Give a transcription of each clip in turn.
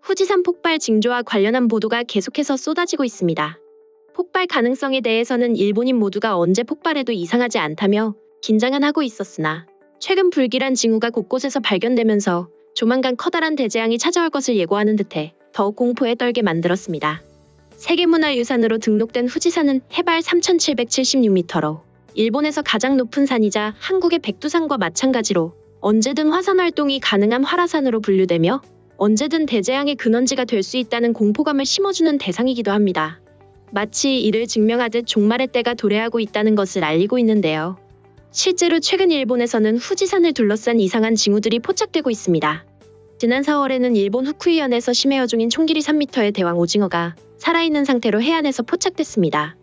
후지산 폭발 징조와 관련한 보도가 계속해서 쏟아지고 있습니다. 폭발 가능성에 대해서는 일본인 모두가 언제 폭발해도 이상하지 않다며 긴장은 하고 있었으나 최근 불길한 징후가 곳곳에서 발견되면서 조만간 커다란 대재앙이 찾아올 것을 예고하는 듯해 더욱 공포에 떨게 만들었습니다. 세계문화유산으로 등록된 후지산은 해발 3,776m로 일본에서 가장 높은 산이자 한국의 백두산과 마찬가지로 언제든 화산 활동이 가능한 활화산으로 분류되며 언제든 대재앙의 근원지가 될 수 있다는 공포감을 심어주는 대상이기도 합니다. 마치 이를 증명하듯 종말의 때가 도래하고 있다는 것을 알리고 있는데요. 실제로 최근 일본에서는 후지산을 둘러싼 이상한 징후들이 포착되고 있습니다. 지난 4월에는 일본 후쿠이현에서 심해어 중인 총길이 3m의 대왕 오징어가 살아있는 상태로 해안에서 포착됐습니다.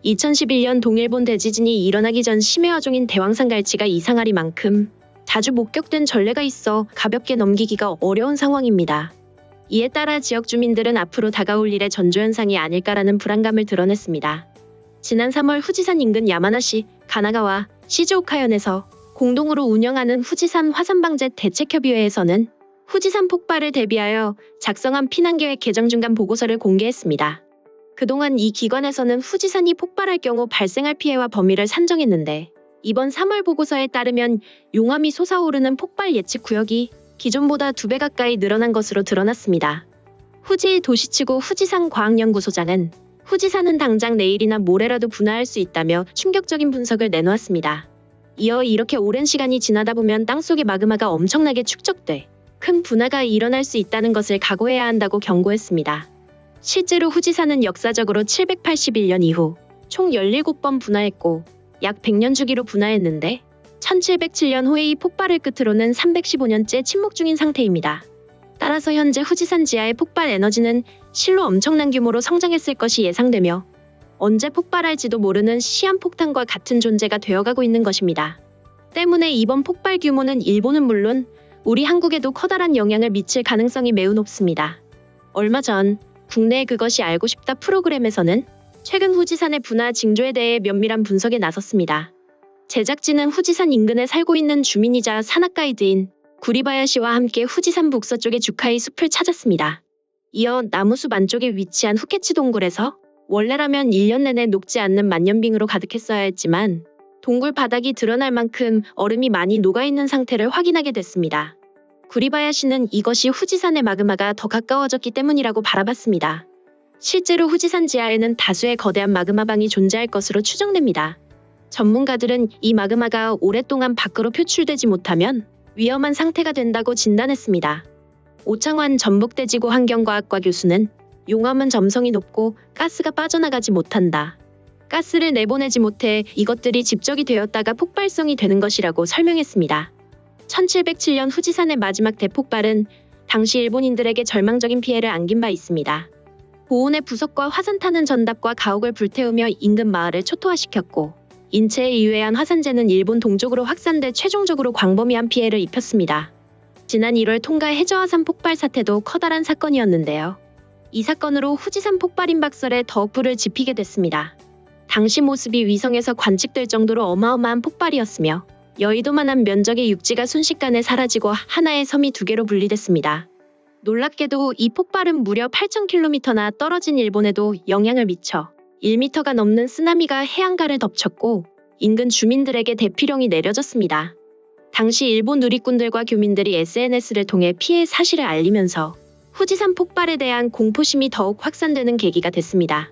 2011년 동일본 대지진이 일어나기 전 심해어 중인 대왕산갈치가 이상하리만큼 자주 목격된 전례가 있어 가볍게 넘기기가 어려운 상황입니다. 이에 따라 지역 주민들은 앞으로 다가올 일의 전조현상이 아닐까라는 불안감을 드러냈습니다. 지난 3월 후지산 인근 야마나시, 가나가와 시즈오카현에서 공동으로 운영하는 후지산 화산방재 대책협의회에서는 후지산 폭발을 대비하여 작성한 피난계획 개정 중간 보고서를 공개했습니다. 그동안 이 기관에서는 후지산이 폭발할 경우 발생할 피해와 범위를 산정했는데 이번 3월 보고서에 따르면 용암이 솟아오르는 폭발 예측 구역이 기존보다 2배 가까이 늘어난 것으로 드러났습니다. 후지 도시치고 후지산 과학연구소장은 후지산은 당장 내일이나 모레라도 분화할 수 있다며 충격적인 분석을 내놓았습니다. 이어 이렇게 오랜 시간이 지나다 보면 땅속의 마그마가 엄청나게 축적돼 큰 분화가 일어날 수 있다는 것을 각오해야 한다고 경고했습니다. 실제로 후지산은 역사적으로 781년 이후 총 17번 분화했고 약 100년 주기로 분화했는데 1707년 후에 이 폭발을 끝으로는 315년째 침묵 중인 상태입니다. 따라서 현재 후지산 지하의 폭발 에너지는 실로 엄청난 규모로 성장했을 것이 예상되며 언제 폭발할지도 모르는 시한폭탄과 같은 존재가 되어가고 있는 것입니다. 때문에 이번 폭발 규모는 일본은 물론 우리 한국에도 커다란 영향을 미칠 가능성이 매우 높습니다. 얼마 전 국내 그것이 알고 싶다 프로그램에서는 최근 후지산의 분화 징조에 대해 면밀한 분석에 나섰습니다. 제작진은 후지산 인근에 살고 있는 주민이자 산악 가이드인 구리바야시와 함께 후지산 북서쪽의 주카이 숲을 찾았습니다. 이어 나무숲 안쪽에 위치한 후케치 동굴에서 원래라면 1년 내내 녹지 않는 만년빙으로 가득했어야 했지만 동굴 바닥이 드러날 만큼 얼음이 많이 녹아있는 상태를 확인하게 됐습니다. 구리바야시는 이것이 후지산의 마그마가 더 가까워졌기 때문이라고 바라봤습니다. 실제로 후지산 지하에는 다수의 거대한 마그마방이 존재할 것으로 추정됩니다. 전문가들은 이 마그마가 오랫동안 밖으로 표출되지 못하면 위험한 상태가 된다고 진단했습니다. 오창환 전북대지구 환경과학과 교수는 용암은 점성이 높고 가스가 빠져나가지 못한다. 가스를 내보내지 못해 이것들이 집적이 되었다가 폭발성이 되는 것이라고 설명했습니다. 1707년 후지산의 마지막 대폭발은 당시 일본인들에게 절망적인 피해를 안긴 바 있습니다. 고온의 부석과 화산 타는 전답과 가옥을 불태우며 인근 마을을 초토화시켰고 인체에 유해한 화산재는 일본 동쪽으로 확산돼 최종적으로 광범위한 피해를 입혔습니다. 지난 1월 통가 해저화산 폭발 사태도 커다란 사건이었는데요. 이 사건으로 후지산 폭발인 박설에 더욱 불을 지피게 됐습니다. 당시 모습이 위성에서 관측될 정도로 어마어마한 폭발이었으며 여의도만한 면적의 육지가 순식간에 사라지고 하나의 섬이 2개로 분리됐습니다. 놀랍게도 이 폭발은 무려 8,000km나 떨어진 일본에도 영향을 미쳐 1m가 넘는 쓰나미가 해안가를 덮쳤고 인근 주민들에게 대피령이 내려졌습니다. 당시 일본 누리꾼들과 교민들이 SNS를 통해 피해 사실을 알리면서 후지산 폭발에 대한 공포심이 더욱 확산되는 계기가 됐습니다.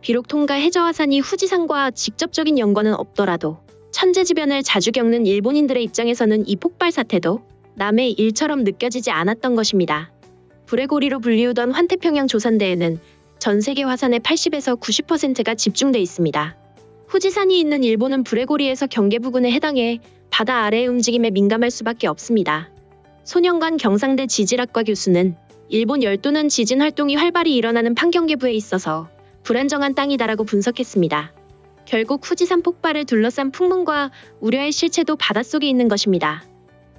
비록 통가 해저화산이 후지산과 직접적인 연관은 없더라도 천재지변을 자주 겪는 일본인들의 입장에서는 이 폭발 사태도 남의 일처럼 느껴지지 않았던 것입니다. 불의 고리로 불리우던 환태평양 조산대에는 전 세계 화산의 80에서 90%가 집중돼 있습니다. 후지산이 있는 일본은 불의 고리에서 경계 부근에 해당해 바다 아래의 움직임에 민감할 수밖에 없습니다. 손영관 경상대 지질학과 교수는 일본 열도는 지진 활동이 활발히 일어나는 판경계부에 있어서 불안정한 땅이다라고 분석했습니다. 결국 후지산 폭발을 둘러싼 풍문과 우려의 실체도 바닷속에 있는 것입니다.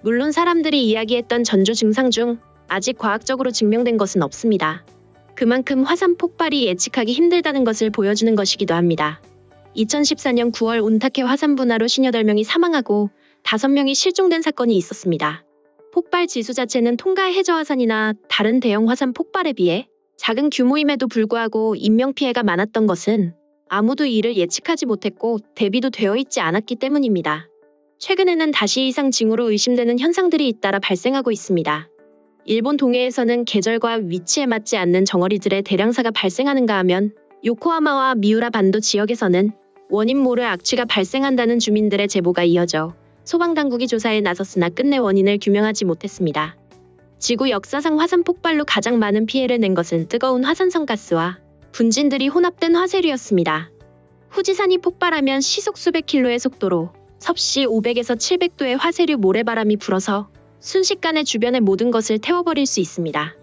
물론 사람들이 이야기했던 전조 증상 중 아직 과학적으로 증명된 것은 없습니다. 그만큼 화산 폭발이 예측하기 힘들다는 것을 보여주는 것이기도 합니다. 2014년 9월 온타케 화산 분화로 58명이 사망하고 5명이 실종된 사건이 있었습니다. 폭발 지수 자체는 통가 해저화산이나 다른 대형 화산 폭발에 비해 작은 규모임에도 불구하고 인명피해가 많았던 것은 아무도 이를 예측하지 못했고 대비도 되어 있지 않았기 때문입니다. 최근에는 다시 이상 징후로 의심되는 현상들이 잇따라 발생하고 있습니다. 일본 동해에서는 계절과 위치에 맞지 않는 정어리들의 대량사가 발생하는가 하면 요코하마와 미우라 반도 지역에서는 원인 모를 악취가 발생한다는 주민들의 제보가 이어져 소방당국이 조사에 나섰으나 끝내 원인을 규명하지 못했습니다. 지구 역사상 화산 폭발로 가장 많은 피해를 낸 것은 뜨거운 화산성 가스와 분진들이 혼합된 화쇄류였습니다. 후지산이 폭발하면 시속 수백 킬로의 속도로 섭씨 500에서 700도의 화쇄류 모래바람이 불어서 순식간에 주변의 모든 것을 태워버릴 수 있습니다.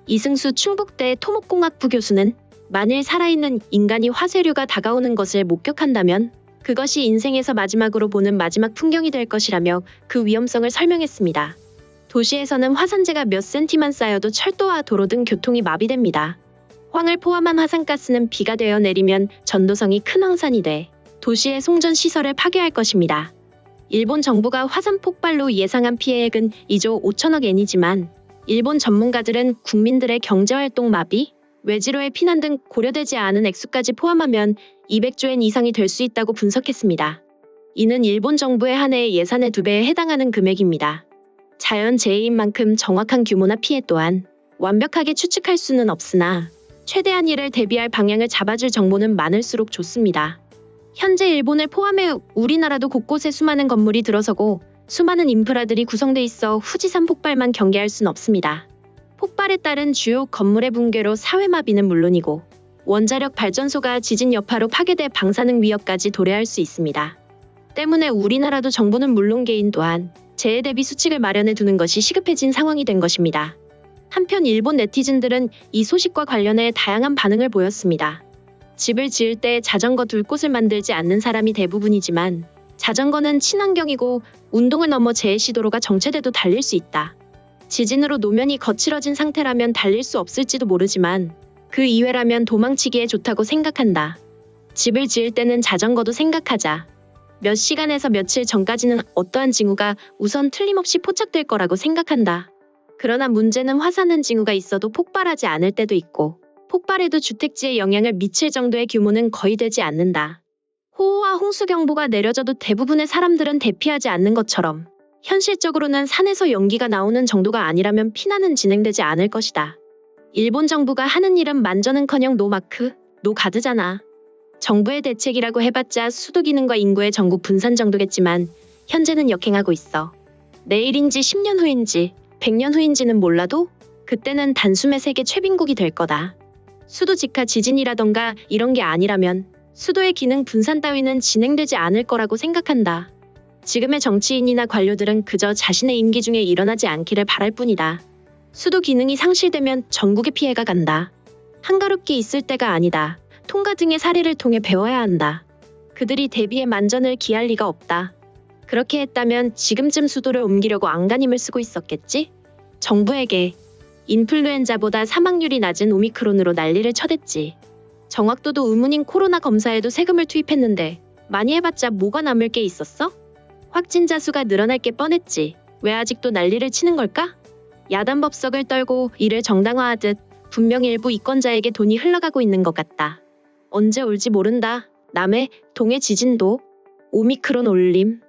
이승수 충북대 토목공학부 교수는 만일 살아있는 인간이 화쇄류가 다가오는 것을 목격한다면 그것이 인생에서 마지막으로 보는 마지막 풍경이 될 것이라며 그 위험성을 설명했습니다. 도시에서는 화산재가 몇 센티만 쌓여도 철도와 도로 등 교통이 마비됩니다. 황을 포함한 화산가스는 비가 되어 내리면 전도성이 큰 황산이 돼 도시의 송전 시설을 파괴할 것입니다. 일본 정부가 화산 폭발로 예상한 피해액은 2조 5천억 엔이지만 일본 전문가들은 국민들의 경제활동 마비, 외지로의 피난 등 고려되지 않은 액수까지 포함하면 200조엔 이상이 될 수 있다고 분석했습니다. 이는 일본 정부의 한 해의 예산의 2배에 해당하는 금액입니다. 자연재해인 만큼 정확한 규모나 피해 또한 완벽하게 추측할 수는 없으나 최대한 이를 대비할 방향을 잡아줄 정보는 많을수록 좋습니다. 현재 일본을 포함해 우리나라도 곳곳에 수많은 건물이 들어서고 수많은 인프라들이 구성돼 있어 후지산 폭발만 경계할 순 없습니다. 폭발에 따른 주요 건물의 붕괴로 사회마비는 물론이고 원자력 발전소가 지진 여파로 파괴돼 방사능 위협까지 도래할 수 있습니다. 때문에 우리나라도 정부는 물론 개인 또한 재해 대비 수칙을 마련해 두는 것이 시급해진 상황이 된 것입니다. 한편 일본 네티즌들은 이 소식과 관련해 다양한 반응을 보였습니다. 집을 지을 때 자전거 둘 곳을 만들지 않는 사람이 대부분이지만 자전거는 친환경이고 운동을 넘어 재해 시도로가 정체돼도 달릴 수 있다. 지진으로 노면이 거칠어진 상태라면 달릴 수 없을지도 모르지만 그 이외라면 도망치기에 좋다고 생각한다. 집을 지을 때는 자전거도 생각하자. 몇 시간에서 며칠 전까지는 어떠한 징후가 우선 틀림없이 포착될 거라고 생각한다. 그러나 문제는 화산은 징후가 있어도 폭발하지 않을 때도 있고 폭발해도 주택지에 영향을 미칠 정도의 규모는 거의 되지 않는다. 호우와 홍수경보가 내려져도 대부분의 사람들은 대피하지 않는 것처럼 현실적으로는 산에서 연기가 나오는 정도가 아니라면 피난은 진행되지 않을 것이다. 일본 정부가 하는 일은 만전은커녕 노마크, 노가드잖아. 정부의 대책이라고 해봤자 수도 기능과 인구의 전국 분산 정도겠지만 현재는 역행하고 있어. 내일인지 10년 후인지 100년 후인지는 몰라도 그때는 단숨에 세계 최빈국이 될 거다. 수도 직하 지진이라던가 이런 게 아니라면 수도의 기능 분산 따위는 진행되지 않을 거라고 생각한다. 지금의 정치인이나 관료들은 그저 자신의 임기 중에 일어나지 않기를 바랄 뿐이다. 수도 기능이 상실되면 전국에 피해가 간다. 한가롭게 있을 때가 아니다. 통가 등의 사례를 통해 배워야 한다. 그들이 대비에 만전을 기할 리가 없다. 그렇게 했다면 지금쯤 수도를 옮기려고 안간힘을 쓰고 있었겠지? 정부에게 인플루엔자보다 사망률이 낮은 오미크론으로 난리를 쳐댔지. 정확도도 의문인 코로나 검사에도 세금을 투입했는데 많이 해봤자 뭐가 남을 게 있었어? 확진자 수가 늘어날 게 뻔했지. 왜 아직도 난리를 치는 걸까? 야단 법석을 떨고 이를 정당화하듯 분명 일부 이권자에게 돈이 흘러가고 있는 것 같다. 언제 올지 모른다. 남해, 동해 지진도, 오미크론 올림.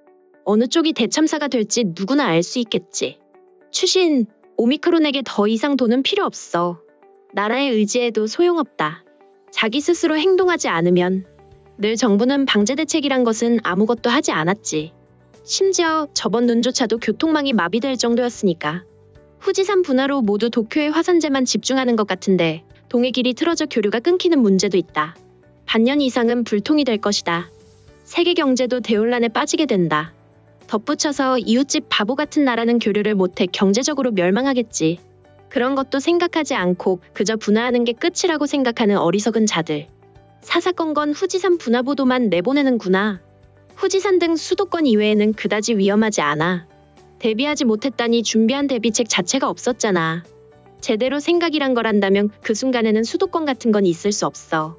어느 쪽이 대참사가 될지 누구나 알 수 있겠지. 추신, 오미크론에게 더 이상 돈은 필요 없어. 나라의 의지에도 소용없다. 자기 스스로 행동하지 않으면 늘 정부는 방제 대책이란 것은 아무것도 하지 않았지. 심지어 저번 눈조차도 교통망이 마비될 정도였으니까. 후지산 분화로 모두 도쿄의 화산재만 집중하는 것 같은데 동해 길이 틀어져 교류가 끊기는 문제도 있다. 반년 이상은 불통이 될 것이다. 세계 경제도 대혼란에 빠지게 된다. 덧붙여서 이웃집 바보 같은 나라는 교류를 못해 경제적으로 멸망하겠지. 그런 것도 생각하지 않고 그저 분화하는 게 끝이라고 생각하는 어리석은 자들. 사사건건 후지산 분화 보도만 내보내는구나. 후지산 등 수도권 이외에는 그다지 위험하지 않아. 대비하지 못했다니 준비한 대비책 자체가 없었잖아. 제대로 생각이란 걸 한다면 그 순간에는 수도권 같은 건 있을 수 없어.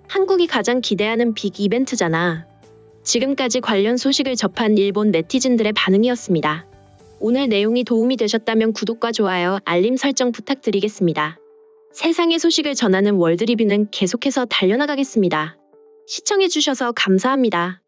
한국이 가장 기대하는 빅 이벤트잖아. 지금까지 관련 소식을 접한 일본 네티즌들의 반응이었습니다. 오늘 내용이 도움이 되셨다면 구독과 좋아요, 알림 설정 부탁드리겠습니다. 세상의 소식을 전하는 월드리뷰는 계속해서 달려나가겠습니다. 시청해주셔서 감사합니다.